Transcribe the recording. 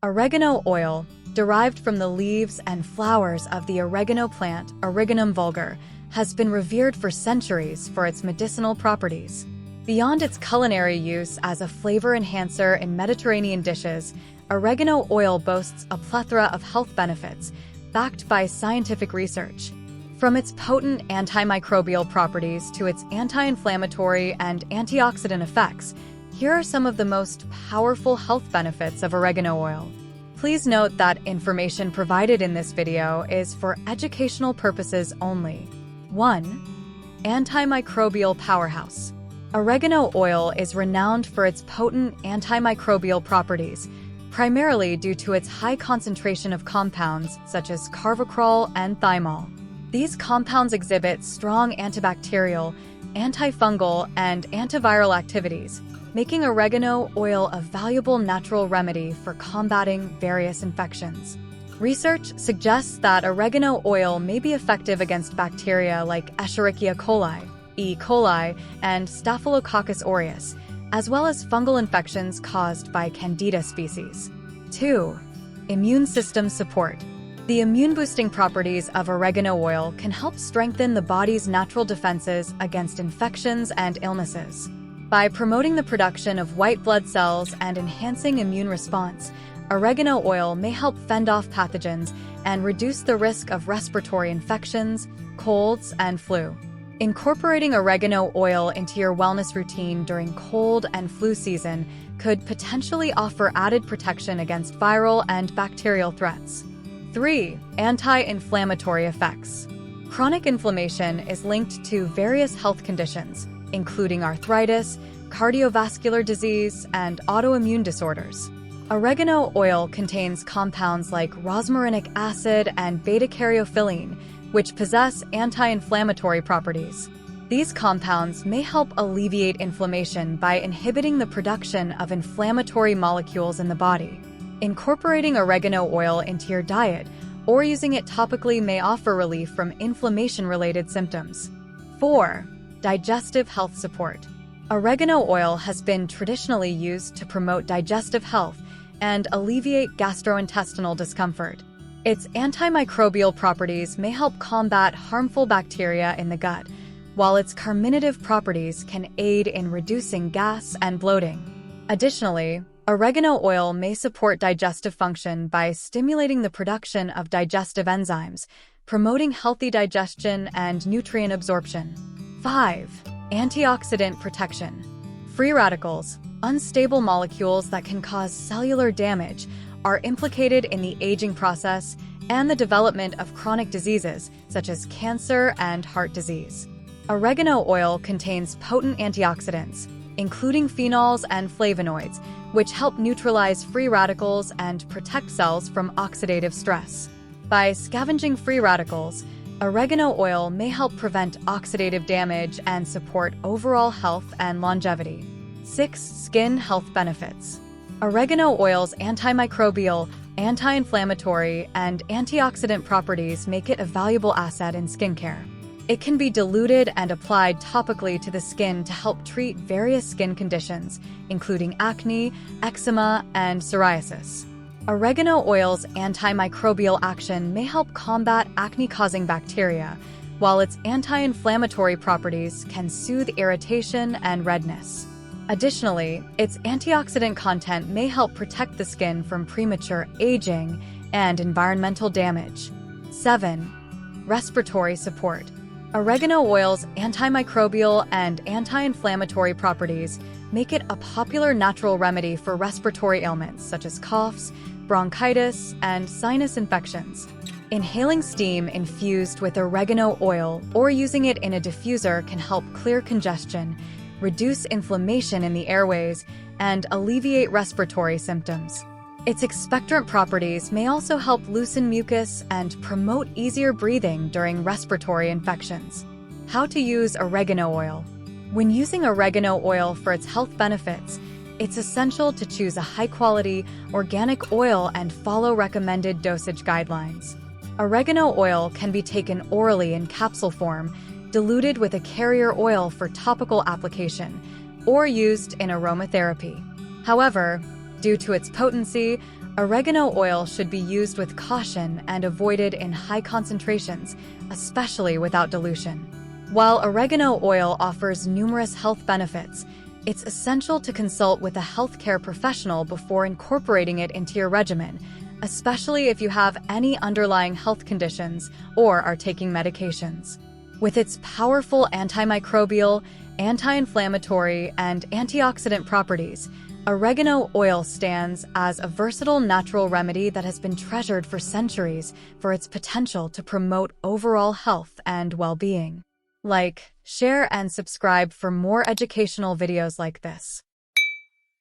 Oregano oil, derived from the leaves and flowers of the oregano plant, Origanum vulgare, has been revered for centuries for its medicinal properties. Beyond its culinary use as a flavor enhancer in Mediterranean dishes, oregano oil boasts a plethora of health benefits, backed by scientific research. From its potent antimicrobial properties to its anti-inflammatory and antioxidant effects, here are some of the most powerful health benefits of oregano oil. Please note that information provided in this video is for educational purposes only. 1. Antimicrobial Powerhouse. Oregano oil is renowned for its potent antimicrobial properties, primarily due to its high concentration of compounds such as carvacrol and thymol. These compounds exhibit strong antibacterial, antifungal, and antiviral activities, making oregano oil a valuable natural remedy for combating various infections. Research suggests that oregano oil may be effective against bacteria like Escherichia coli, E. coli, and Staphylococcus aureus, as well as fungal infections caused by Candida species. 2. Immune system support. The immune-boosting properties of oregano oil can help strengthen the body's natural defenses against infections and illnesses. By promoting the production of white blood cells and enhancing immune response, oregano oil may help fend off pathogens and reduce the risk of respiratory infections, colds, and flu. Incorporating oregano oil into your wellness routine during cold and flu season could potentially offer added protection against viral and bacterial threats. 3. Anti-inflammatory effects. Chronic inflammation is linked to various health conditions, including arthritis, cardiovascular disease, and autoimmune disorders. Oregano oil contains compounds like rosmarinic acid and beta-caryophyllene, which possess anti-inflammatory properties. These compounds may help alleviate inflammation by inhibiting the production of inflammatory molecules in the body. Incorporating oregano oil into your diet or using it topically may offer relief from inflammation-related symptoms. 4. Digestive health support. Oregano oil has been traditionally used to promote digestive health and alleviate gastrointestinal discomfort. Its antimicrobial properties may help combat harmful bacteria in the gut, while its carminative properties can aid in reducing gas and bloating. Additionally, oregano oil may support digestive function by stimulating the production of digestive enzymes, promoting healthy digestion and nutrient absorption. 5. Antioxidant protection. Free radicals, unstable molecules that can cause cellular damage, are implicated in the aging process and the development of chronic diseases such as cancer and heart disease. Oregano oil contains potent antioxidants, including phenols and flavonoids, which help neutralize free radicals and protect cells from oxidative stress. By scavenging free radicals, oregano oil may help prevent oxidative damage and support overall health and longevity. 6. Skin health benefits. Oregano oil's antimicrobial, anti-inflammatory, and antioxidant properties make it a valuable asset in skincare. It can be diluted and applied topically to the skin to help treat various skin conditions, including acne, eczema, and psoriasis. Oregano oil's antimicrobial action may help combat acne-causing bacteria, while its anti-inflammatory properties can soothe irritation and redness. Additionally, its antioxidant content may help protect the skin from premature aging and environmental damage. 7. Respiratory support. Oregano oil's antimicrobial and anti-inflammatory properties make it a popular natural remedy for respiratory ailments such as coughs, bronchitis, and sinus infections. Inhaling steam infused with oregano oil or using it in a diffuser can help clear congestion, reduce inflammation in the airways, and alleviate respiratory symptoms. Its expectorant properties may also help loosen mucus and promote easier breathing during respiratory infections. How to use oregano oil. When using oregano oil for its health benefits, it's essential to choose a high-quality, organic oil and follow recommended dosage guidelines. Oregano oil can be taken orally in capsule form, diluted with a carrier oil for topical application, or used in aromatherapy. However, due to its potency, oregano oil should be used with caution and avoided in high concentrations, especially without dilution. While oregano oil offers numerous health benefits, it's essential to consult with a healthcare professional before incorporating it into your regimen, especially if you have any underlying health conditions or are taking medications. With its powerful antimicrobial, anti-inflammatory, and antioxidant properties, oregano oil stands as a versatile natural remedy that has been treasured for centuries for its potential to promote overall health and well-being. Like, share, and subscribe for more educational videos like this.